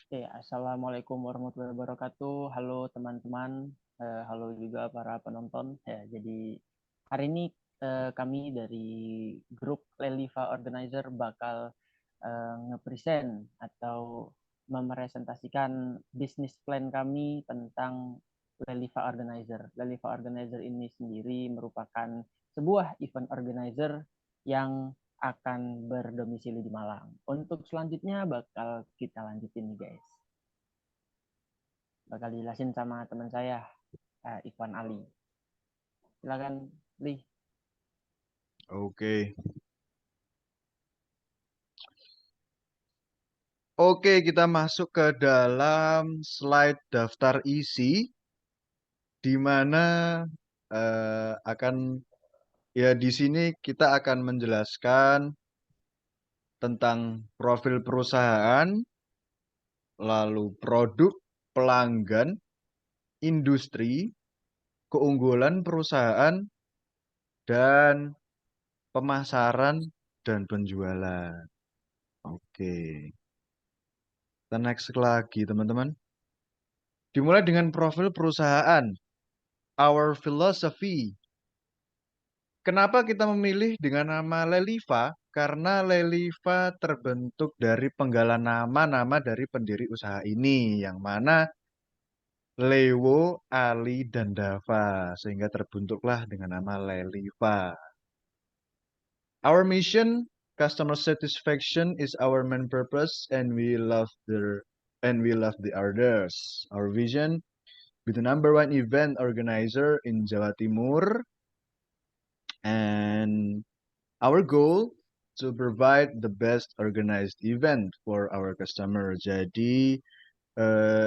Assalamualaikum warahmatullahi wabarakatuh. Halo teman-teman, halo juga para penonton. Jadi hari ini kami dari grup Leliva Organizer bakal ngepresent atau mepresentasikan bisnis plan kami tentang Leliva Organizer. Leliva Organizer ini sendiri merupakan sebuah event organizer yang akan berdomisili di Malang. Untuk selanjutnya bakal kita lanjutin nih guys. Bakal dijelasin sama teman saya, Ivan Ali. Silakan, Li. Oke. Oke, kita masuk ke dalam slide daftar isi, di mana akan ya di sini kita akan menjelaskan tentang profil perusahaan, lalu produk, pelanggan, industri, keunggulan perusahaan, dan pemasaran dan penjualan. Oke, kita next lagi teman-teman. Dimulai dengan profil perusahaan. Our philosophy. Kenapa kita memilih dengan nama Leliva? Karena Leliva terbentuk dari penggalan nama-nama dari pendiri usaha ini, yang mana Lewo, Ali, dan Dava, sehingga terbentuklah dengan nama Leliva. Our mission, customer satisfaction is our main purpose, and we love the others. Our vision, be the number one event organizer in Jawa Timur, and our goal to provide the best organized event for our customer. Jadi,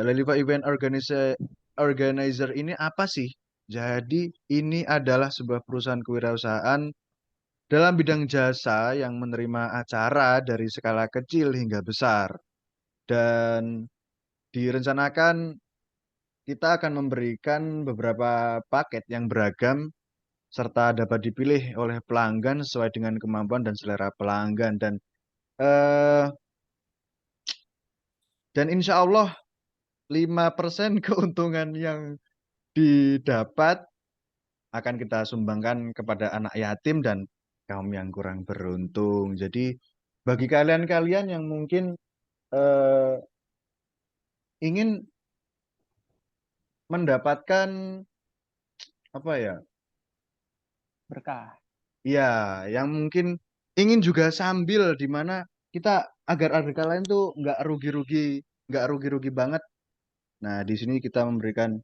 Leliva Event Organizer ini apa sih? Jadi, ini adalah sebuah perusahaan kewirausahaan dalam bidang jasa yang menerima acara dari skala kecil hingga besar. Dan direncanakan kita akan memberikan beberapa paket yang beragam serta dapat dipilih oleh pelanggan sesuai dengan kemampuan dan selera pelanggan. Eh, dan insya Allah 5% keuntungan yang didapat akan kita sumbangkan kepada anak yatim dan kaum yang kurang beruntung. Jadi bagi kalian-kalian yang mungkin eh, ingin mendapatkan apa ya, Berkah. ya yang mungkin ingin juga sambil di mana kita agar kalian tuh nggak rugi-rugi banget. Nah, di sini kita memberikan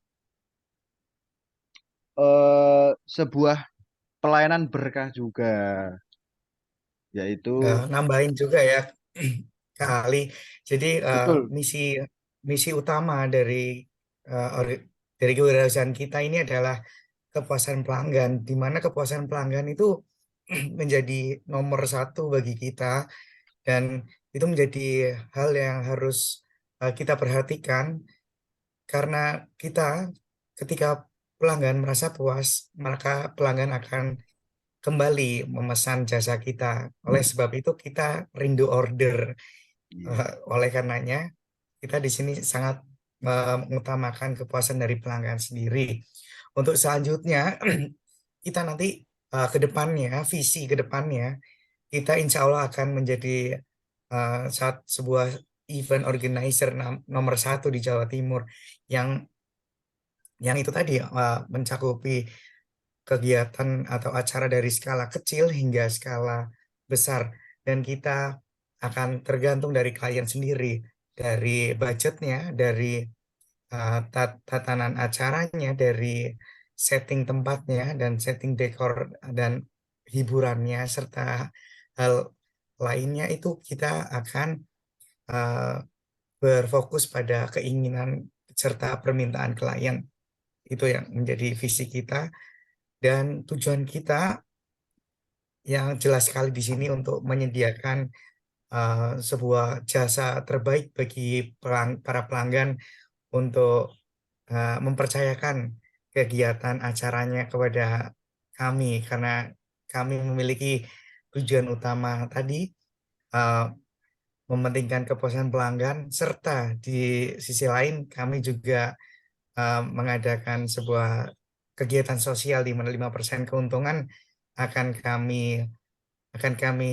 sebuah pelayanan berkah juga, yaitu Nambahin juga ya kali. Jadi betul, misi misi utama dari kewirausahaan kita ini adalah kepuasan pelanggan, di mana kepuasan pelanggan itu menjadi nomor satu bagi kita, dan itu menjadi hal yang harus kita perhatikan, karena kita ketika pelanggan merasa puas, maka pelanggan akan kembali memesan jasa kita. Oleh sebab itu kita rindu order. iya, Oleh karenanya kita di sini sangat mengutamakan kepuasan dari pelanggan sendiri. Untuk selanjutnya kita nanti ke depannya, visi ke depannya, kita insya Allah akan menjadi sebuah event organizer nomor satu di Jawa Timur, yang itu tadi mencakupi kegiatan atau acara dari skala kecil hingga skala besar, dan kita akan tergantung dari klien sendiri, dari budgetnya, dari tatanan acaranya, dari setting tempatnya dan setting dekor dan hiburannya, serta hal lainnya. Itu kita akan uh, berfokus pada keinginan serta permintaan klien. Itu yang menjadi visi kita dan tujuan kita yang jelas sekali di sini, untuk menyediakan sebuah jasa terbaik bagi para pelanggan, untuk mempercayakan kegiatan acaranya kepada kami, karena kami memiliki tujuan utama tadi, uh, mementingkan kepuasan pelanggan, serta di sisi lain kami juga mengadakan sebuah kegiatan sosial di mana 5% keuntungan akan kami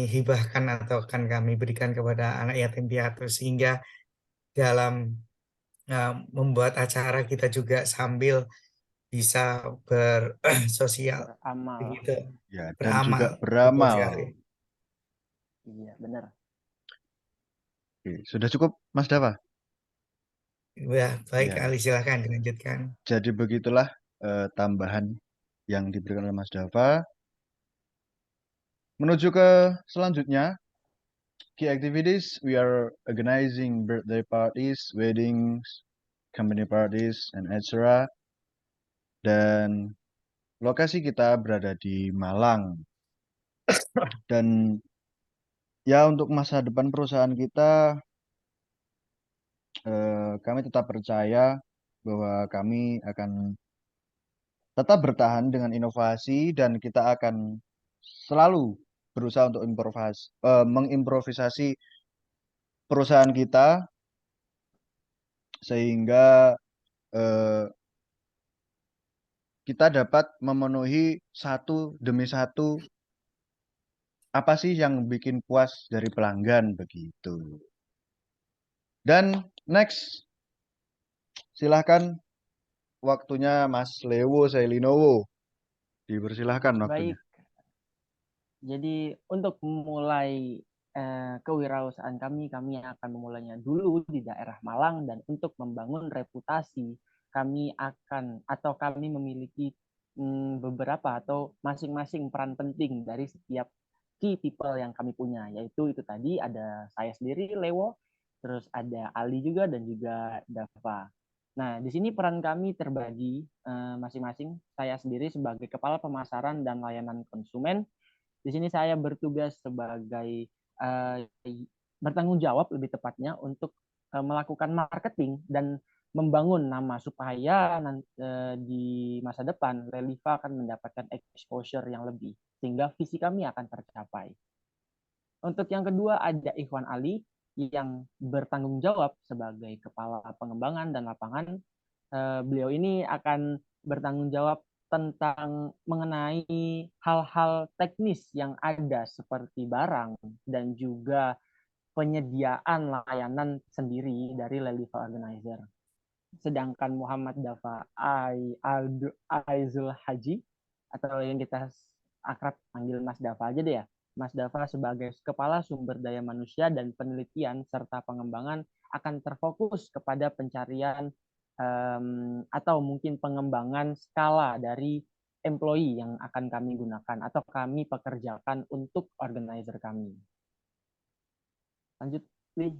hibahkan atau akan kami berikan kepada anak yatim piatu, sehingga dalam membuat acara kita juga sambil bisa bersosial Beramal. begitu, Ya, dan juga beramal. Betul sekali. beramal. Iya, benar. Oke, sudah cukup, Mas Dava? Ya, baik Ya, Ali, silakan dilanjutkan. jadi begitulah tambahan yang diberikan oleh Mas Dava. Menuju ke selanjutnya, key activities, we are organizing birthday parties, weddings, company parties, and etc. Dan lokasi kita berada di Malang. Dan ya untuk masa depan perusahaan kita, kami tetap percaya bahwa kami akan tetap bertahan dengan inovasi dan kita akan selalu berusaha untuk mengimprovisasi perusahaan kita sehingga eh, kita dapat memenuhi satu demi satu apa sih yang bikin puas dari pelanggan begitu. Dan next, silahkan waktunya Mas Lewo Sailinowo. Dipersilahkan waktunya. Baik. Jadi untuk memulai kewirausahaan kami akan memulainya dulu di daerah Malang, dan untuk membangun reputasi kami memiliki beberapa atau masing-masing peran penting dari setiap key people yang kami punya, yaitu itu tadi ada saya sendiri Lewo, terus ada Ali juga, dan juga Dava. Nah, di sini peran kami terbagi masing-masing. Saya sendiri sebagai kepala pemasaran dan layanan konsumen. Di sini saya bertugas sebagai bertanggung jawab lebih tepatnya untuk melakukan marketing dan membangun nama supaya di masa depan Leliva akan mendapatkan exposure yang lebih sehingga visi kami akan tercapai. Untuk yang kedua ada Ikhwan Ali yang bertanggung jawab sebagai kepala pengembangan dan lapangan. Beliau ini akan bertanggung jawab tentang mengenai hal-hal teknis yang ada seperti barang dan juga penyediaan layanan sendiri dari Leliva Organizer. Sedangkan Muhammad Dava Aizul Haji, atau yang kita akrab panggil Mas Dava aja deh ya. Mas Dava sebagai Kepala Sumber Daya Manusia dan Penelitian serta Pengembangan akan terfokus kepada pencarian atau mungkin pengembangan skala dari employee yang akan kami gunakan atau kami pekerjakan untuk organizer kami. Lanjut, Lee.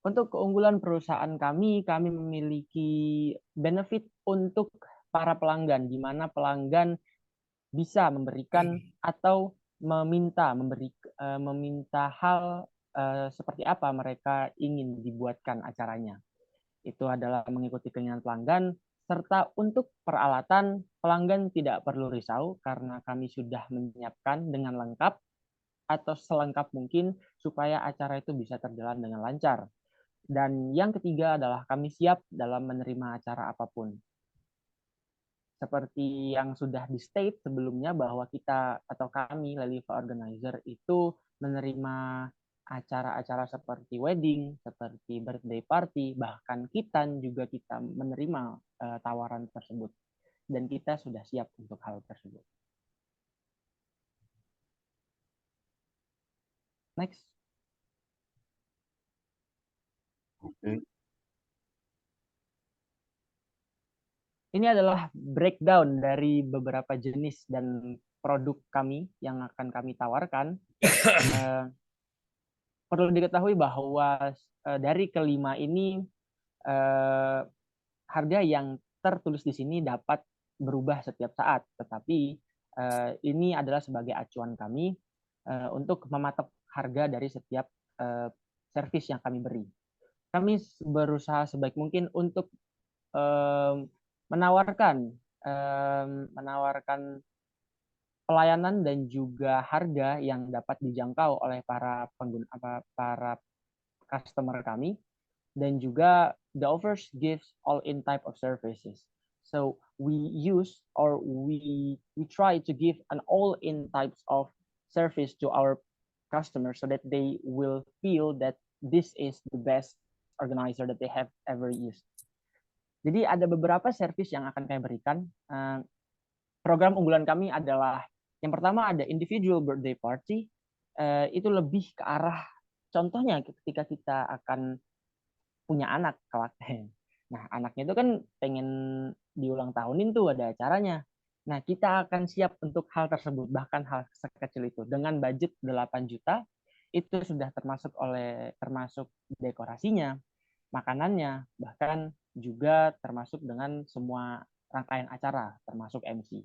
Untuk keunggulan perusahaan kami memiliki benefit untuk para pelanggan, di mana pelanggan bisa memberikan atau meminta hal seperti apa mereka ingin dibuatkan acaranya. Itu adalah mengikuti keinginan pelanggan, serta untuk peralatan pelanggan tidak perlu risau karena kami sudah menyiapkan dengan lengkap atau selengkap mungkin supaya acara itu bisa terjalan dengan lancar. Dan yang ketiga adalah kami siap dalam menerima acara apapun. Seperti yang sudah di-state sebelumnya bahwa kita atau kami Leliva Organizer itu menerima acara-acara seperti wedding, seperti birthday party, bahkan kitan juga kita menerima tawaran tersebut. Dan kita sudah siap untuk hal tersebut. Next. Oke. Ini adalah breakdown dari beberapa jenis dan produk kami yang akan kami tawarkan. Perlu diketahui bahwa dari kelima ini harga yang tertulis di sini dapat berubah setiap saat, tetapi ini adalah sebagai acuan kami untuk mematok harga dari setiap servis yang kami beri. Kami berusaha sebaik mungkin untuk menawarkan pelayanan dan juga harga yang dapat dijangkau oleh para pengguna para customer kami, dan juga the offers gives all in type of services. So we use or we try to give an all in types of service to our customers so that they will feel that this is the best organizer that they have ever used. Jadi ada beberapa service yang akan kami berikan. Program unggulan kami adalah yang pertama ada individual birthday party. Itu lebih ke arah contohnya ketika kita akan punya anak kelak. Nah, anaknya itu kan pengen diulang tahunin tuh, ada acaranya. Nah, kita akan siap untuk hal tersebut, bahkan hal sekecil itu. Dengan budget 8 juta, itu sudah termasuk dekorasinya, makanannya, bahkan juga termasuk dengan semua rangkaian acara, termasuk MC.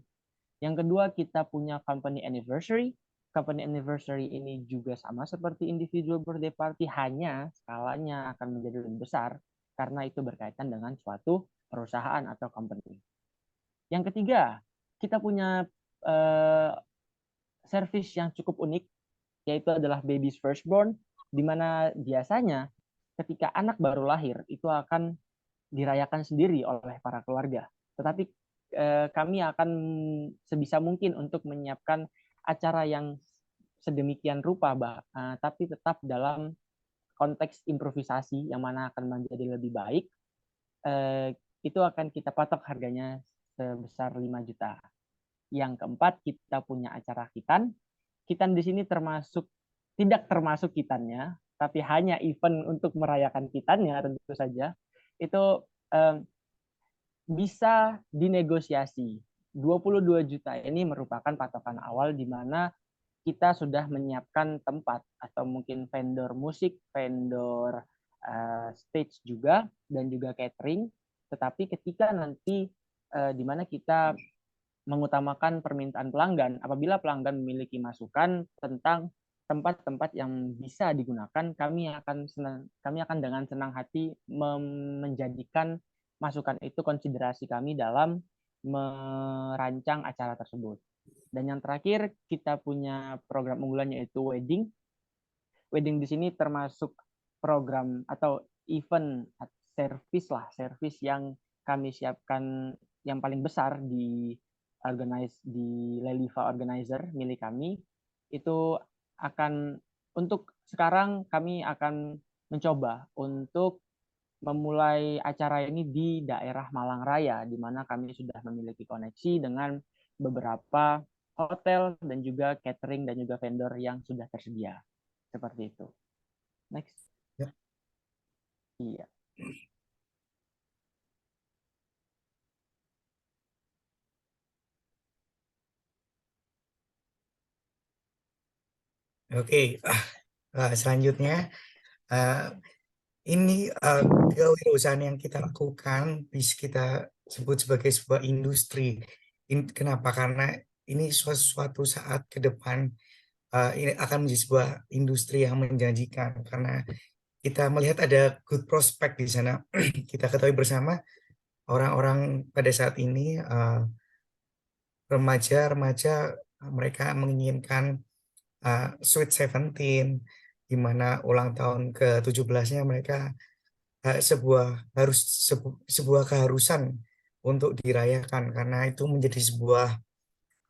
Yang kedua, kita punya company anniversary. Company anniversary ini juga sama seperti individual birthday party, hanya skalanya akan menjadi lebih besar karena itu berkaitan dengan suatu perusahaan atau company. Yang ketiga, kita punya service yang cukup unik, yaitu adalah baby's firstborn, di mana biasanya ketika anak baru lahir itu akan dirayakan sendiri oleh para keluarga. Tetapi kami akan sebisa mungkin untuk menyiapkan acara yang sedemikian rupa, tapi tetap dalam konteks improvisasi yang mana akan menjadi lebih baik. Itu akan kita patok harganya sebesar 5 juta. Yang keempat, kita punya acara khitan. Khitan di sini tidak termasuk khitannya, tapi hanya event untuk merayakan khitannya tentu saja. Itu bisa dinegosiasi. 22 juta ini merupakan patokan awal di mana kita sudah menyiapkan tempat atau mungkin vendor musik, vendor stage juga, dan juga catering. Tetapi ketika nanti di mana kita mengutamakan permintaan pelanggan, apabila pelanggan memiliki masukan tentang tempat-tempat yang bisa digunakan, kami akan dengan senang hati menjadikan masukan itu konsiderasi kami dalam merancang acara tersebut. Dan yang terakhir, kita punya program unggulan yaitu wedding. Wedding di sini termasuk program atau event service yang kami siapkan yang paling besar di Leliva Organizer milik kami. Itu untuk sekarang kami akan mencoba untuk memulai acara ini di daerah Malang Raya, di mana kami sudah memiliki koneksi dengan beberapa hotel dan juga catering dan juga vendor yang sudah tersedia. Seperti itu. Next. Ya. Iya. Oke, selanjutnya ini kewirausahaan yang kita lakukan bisa kita sebut sebagai sebuah industri. Kenapa? Karena ini suatu saat ke depan ini akan menjadi sebuah industri yang menjanjikan karena kita melihat ada good prospect di sana. Kita ketahui bersama orang-orang pada saat ini remaja-remaja mereka menginginkan Sweet 17, di mana ulang tahun ke-17-nya mereka sebuah keharusan untuk dirayakan karena itu menjadi sebuah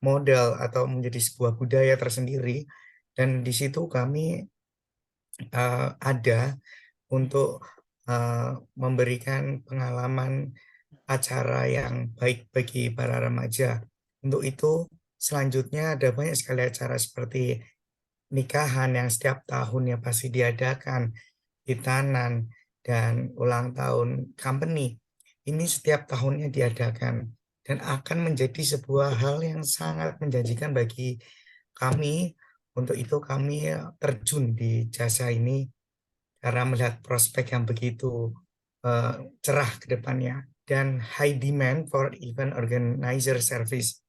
model atau menjadi sebuah budaya tersendiri, dan di situ kami ada untuk memberikan pengalaman acara yang baik bagi para remaja. Untuk itu selanjutnya ada banyak sekali acara seperti nikahan yang setiap tahunnya pasti diadakan, khitanan, dan ulang tahun company. Ini setiap tahunnya diadakan dan akan menjadi sebuah hal yang sangat menjanjikan bagi kami. Untuk itu kami terjun di jasa ini karena melihat prospek yang begitu cerah ke depannya dan high demand for event organizer service.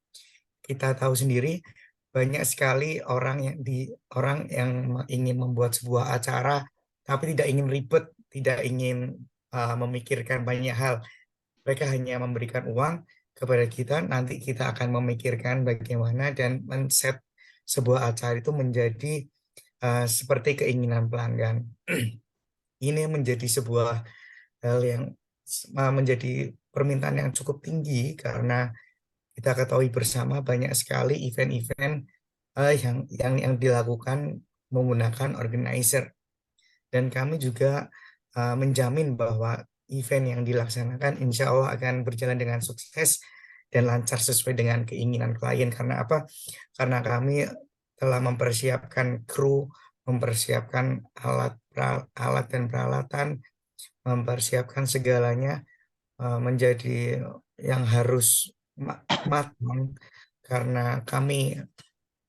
Kita tahu sendiri banyak sekali orang yang ingin membuat sebuah acara tapi tidak ingin ribet, tidak ingin memikirkan banyak hal. Mereka hanya memberikan uang kepada kita, nanti kita akan memikirkan bagaimana dan men-set sebuah acara itu menjadi seperti keinginan pelanggan. Ini menjadi sebuah hal yang menjadi permintaan yang cukup tinggi karena kita ketahui bersama banyak sekali event-event yang dilakukan menggunakan organizer, dan kami juga menjamin bahwa event yang dilaksanakan insya Allah akan berjalan dengan sukses dan lancar sesuai dengan keinginan klien. Karena apa? Karena kami telah mempersiapkan kru, mempersiapkan alat dan peralatan, mempersiapkan segalanya menjadi yang harus matang, karena kami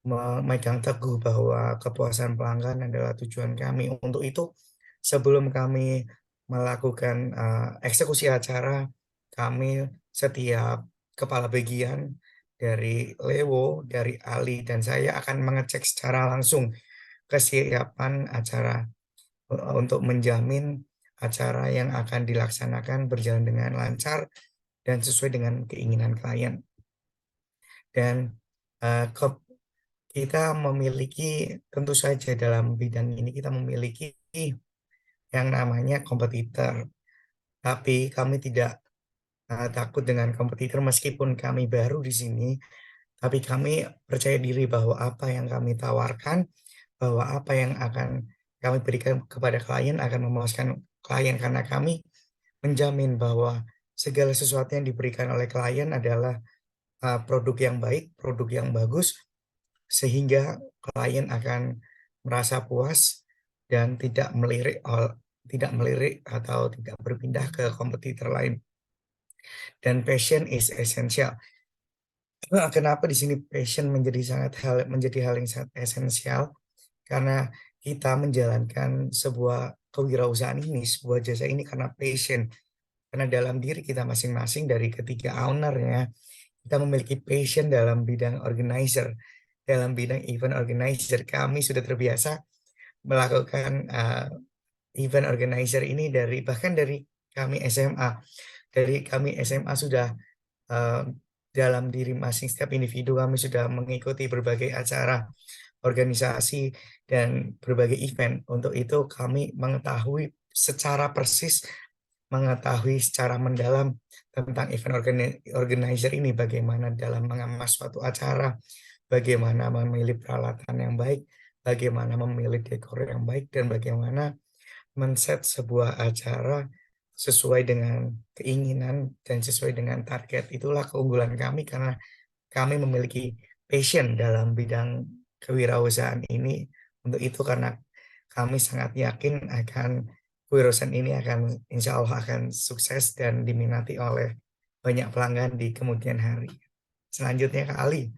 memegang teguh bahwa kepuasan pelanggan adalah tujuan kami. Untuk itu, sebelum kami melakukan eksekusi acara, kami setiap kepala bagian dari Lewo, dari Ali, dan saya akan mengecek secara langsung kesiapan acara untuk menjamin acara yang akan dilaksanakan berjalan dengan lancar dan sesuai dengan keinginan klien. Dan kita memiliki, tentu saja dalam bidang ini kita memiliki yang namanya kompetitor. Tapi kami tidak takut dengan kompetitor meskipun kami baru di sini. Tapi kami percaya diri bahwa apa yang kami tawarkan, bahwa apa yang akan kami berikan kepada klien akan memuaskan klien, karena kami menjamin bahwa segala sesuatu yang diberikan oleh klien adalah produk yang baik, produk yang bagus, sehingga klien akan merasa puas dan tidak melirik atau tidak berpindah ke kompetitor lain. Dan passion is essential. Kenapa di sini passion menjadi hal yang sangat esensial? Karena kita menjalankan sebuah kewirausahaan ini, sebuah jasa ini karena passion. Karena dalam diri kita masing-masing dari ketiga ownernya, kita memiliki passion dalam bidang organizer. Dalam bidang event organizer, kami sudah terbiasa melakukan event organizer ini bahkan dari kami SMA. Dari kami SMA sudah dalam diri masing setiap individu kami sudah mengikuti berbagai acara organisasi dan berbagai event. Untuk itu kami mengetahui secara persis, mengetahui secara mendalam tentang event organizer ini, bagaimana dalam mengemas suatu acara, bagaimana memilih peralatan yang baik, bagaimana memilih dekor yang baik, dan bagaimana men-set sebuah acara sesuai dengan keinginan dan sesuai dengan target. Itulah keunggulan kami karena kami memiliki passion dalam bidang kewirausahaan ini. Untuk itu karena kami sangat yakin akan kewirausahaan ini akan insya Allah akan sukses dan diminati oleh banyak pelanggan di kemudian hari. Selanjutnya Kak Ali.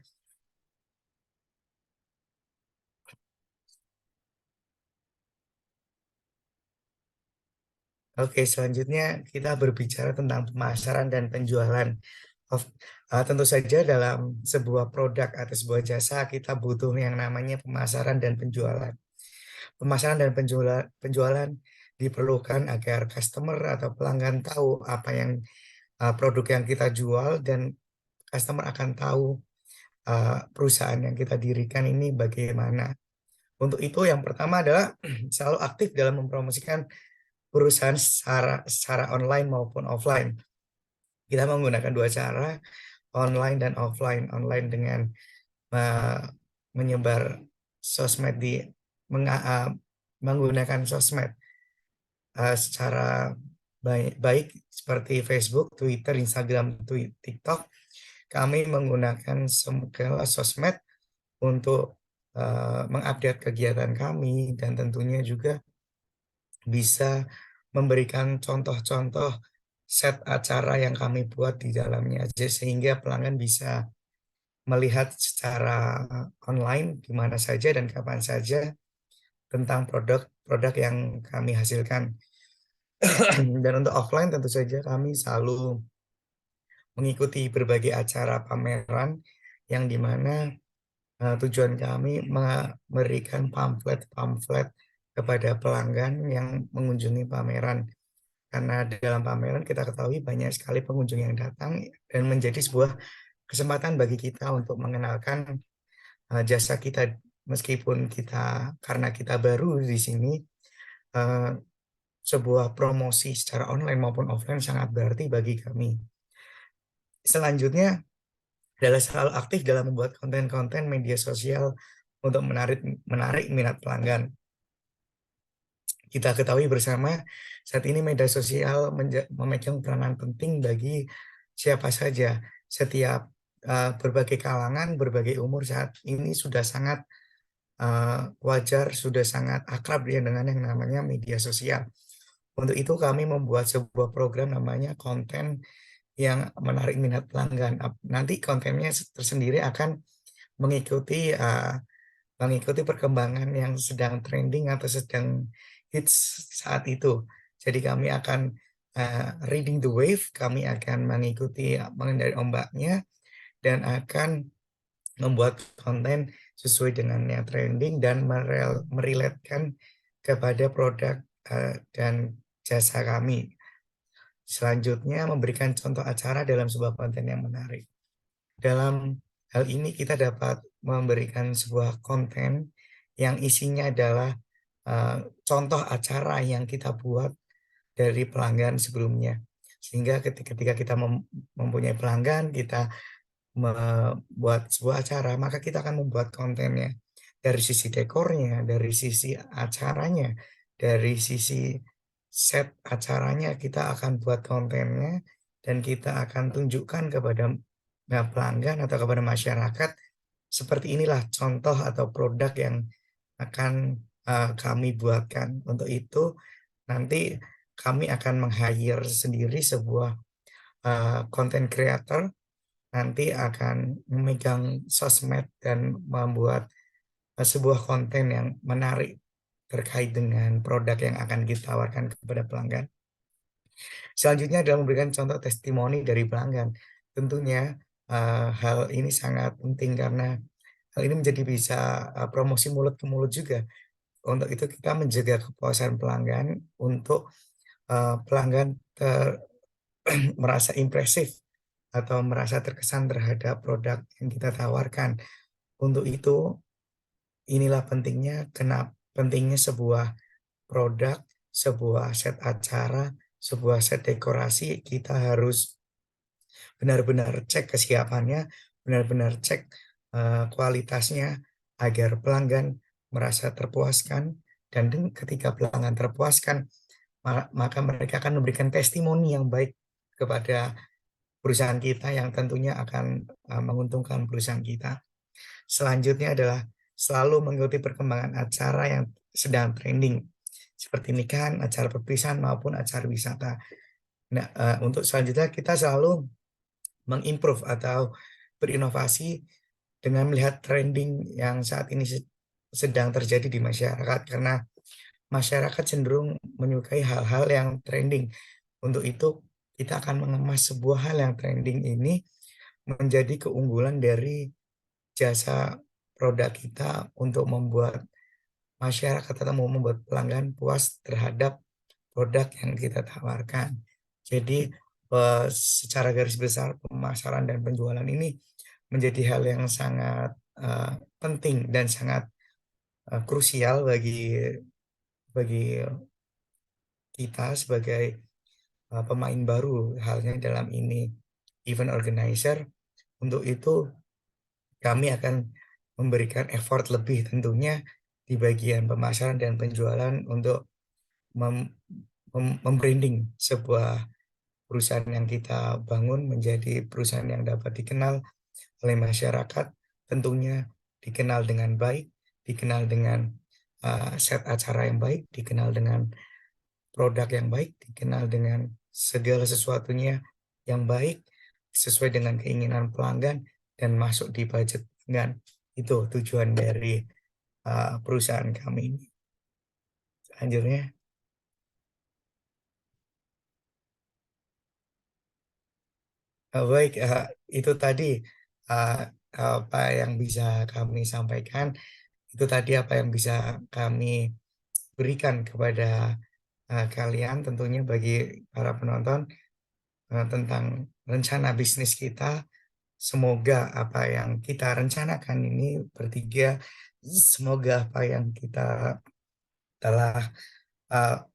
Oke, selanjutnya kita berbicara tentang pemasaran dan penjualan. Tentu saja dalam sebuah produk atau sebuah jasa kita butuh yang namanya pemasaran dan penjualan. Pemasaran dan penjualan diperlukan agar customer atau pelanggan tahu apa yang produk yang kita jual, dan customer akan tahu perusahaan yang kita dirikan ini bagaimana. Untuk itu yang pertama adalah selalu aktif dalam mempromosikan perusahaan secara online maupun offline. Kita menggunakan dua cara, online dan offline. Online dengan menyebar sosmed menggunakan sosmed secara baik seperti Facebook, Twitter, Instagram, TikTok. Kami menggunakan segala sosmed untuk mengupdate kegiatan kami, dan tentunya juga bisa memberikan contoh-contoh set acara yang kami buat di dalamnya, sehingga pelanggan bisa melihat secara online di mana saja dan kapan saja tentang produk-produk yang kami hasilkan. Dan untuk offline tentu saja kami selalu mengikuti berbagai acara pameran yang dimana tujuan kami memberikan pamflet-pamflet kepada pelanggan yang mengunjungi pameran. karena dalam pameran kita ketahui banyak sekali pengunjung yang datang dan menjadi sebuah kesempatan bagi kita untuk mengenalkan jasa kita, meskipun karena kita baru di sini, sebuah promosi secara online maupun offline sangat berarti bagi kami. Selanjutnya adalah selalu aktif dalam membuat konten-konten media sosial untuk menarik minat pelanggan. Kita ketahui bersama saat ini media sosial memegang peranan penting bagi siapa saja. Setiap berbagai kalangan, berbagai umur saat ini sudah sangat wajar, sudah sangat akrab dengan yang namanya media sosial. Untuk itu kami membuat sebuah program namanya konten yang menarik minat pelanggan. Nanti kontennya tersendiri akan mengikuti perkembangan yang sedang trending atau sedang hits saat itu. Jadi kami akan reading the wave, kami akan mengikuti mengendarai ombaknya dan akan membuat konten sesuai dengan yang trending dan merelatekan kepada produk dan jasa kami. Selanjutnya memberikan contoh acara dalam sebuah konten yang menarik. Dalam hal ini kita dapat memberikan sebuah konten yang isinya adalah contoh acara yang kita buat dari pelanggan sebelumnya. Sehingga ketika kita mempunyai pelanggan, kita membuat sebuah acara, maka kita akan membuat kontennya dari sisi dekornya, dari sisi acaranya, dari sisi set acaranya, kita akan buat kontennya dan kita akan tunjukkan kepada pelanggan atau kepada masyarakat seperti inilah contoh atau produk yang akan kami buatkan. Untuk itu nanti kami akan meng-hire sendiri sebuah content creator, nanti akan memegang sosmed dan membuat sebuah konten yang menarik terkait dengan produk yang akan kita tawarkan kepada pelanggan. Selanjutnya adalah memberikan contoh testimoni dari pelanggan. Tentunya hal ini sangat penting karena hal ini menjadi bisa promosi mulut ke mulut juga. Untuk itu kita menjaga kepuasan pelanggan untuk pelanggan merasa impresif atau merasa terkesan terhadap produk yang kita tawarkan. Untuk itu, inilah pentingnya sebuah produk, sebuah set acara, sebuah set dekorasi. Kita harus benar-benar cek kesiapannya, benar-benar cek kualitasnya agar pelanggan merasa terpuaskan. Dan ketika pelanggan terpuaskan, maka mereka akan memberikan testimoni yang baik kepada perusahaan kita yang tentunya akan menguntungkan perusahaan kita. Selanjutnya adalah selalu mengikuti perkembangan acara yang sedang trending seperti nikahan, acara perpisahan maupun acara wisata. Nah, untuk selanjutnya kita selalu mengimprove atau berinovasi dengan melihat trending yang saat ini sedang terjadi di masyarakat, karena masyarakat cenderung menyukai hal-hal yang trending. Untuk itu kita akan mengemas sebuah hal yang trending ini menjadi keunggulan dari jasa produk kita untuk membuat masyarakat atau membuat pelanggan puas terhadap produk yang kita tawarkan. Jadi secara garis besar pemasaran dan penjualan ini menjadi hal yang sangat penting dan sangat krusial bagi kita sebagai pemain baru halnya dalam ini event organizer. Untuk itu kami akan memberikan effort lebih tentunya di bagian pemasaran dan penjualan untuk membranding sebuah perusahaan yang kita bangun menjadi perusahaan yang dapat dikenal oleh masyarakat, tentunya dikenal dengan baik, dikenal dengan set acara yang baik, dikenal dengan produk yang baik, dikenal dengan segala sesuatunya yang baik, sesuai dengan keinginan pelanggan, dan masuk di budget pelanggan. Itu tujuan dari perusahaan kami ini. Selanjutnya. Baik, itu tadi apa yang bisa kami sampaikan, itu tadi apa yang bisa kami berikan kepada kalian, tentunya bagi para penonton, tentang rencana bisnis kita. Semoga apa yang kita rencanakan ini bertiga, semoga apa yang kita telah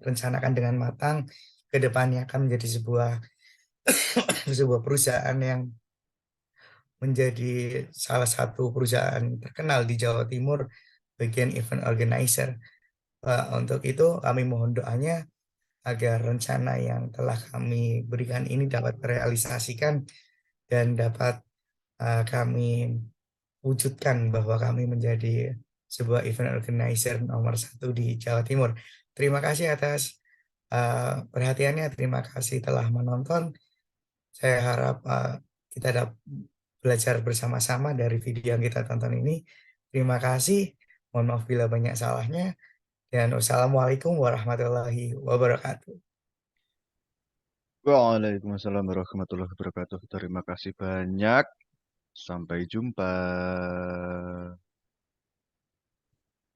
rencanakan dengan matang ke depannya akan menjadi sebuah perusahaan yang menjadi salah satu perusahaan terkenal di Jawa Timur bagian event organizer. Untuk itu kami mohon doanya agar rencana yang telah kami berikan ini dapat terrealisasikan dan dapat kami wujudkan bahwa kami menjadi sebuah event organizer nomor 1 di Jawa Timur. Terima kasih atas perhatiannya, terima kasih telah menonton. Saya harap kita dapat belajar bersama-sama dari video yang kita tonton ini. Terima kasih. Mohon maaf bila banyak salahnya. Dan wassalamualaikum warahmatullahi wabarakatuh. Waalaikumsalam warahmatullahi wabarakatuh. Terima kasih banyak. Sampai jumpa.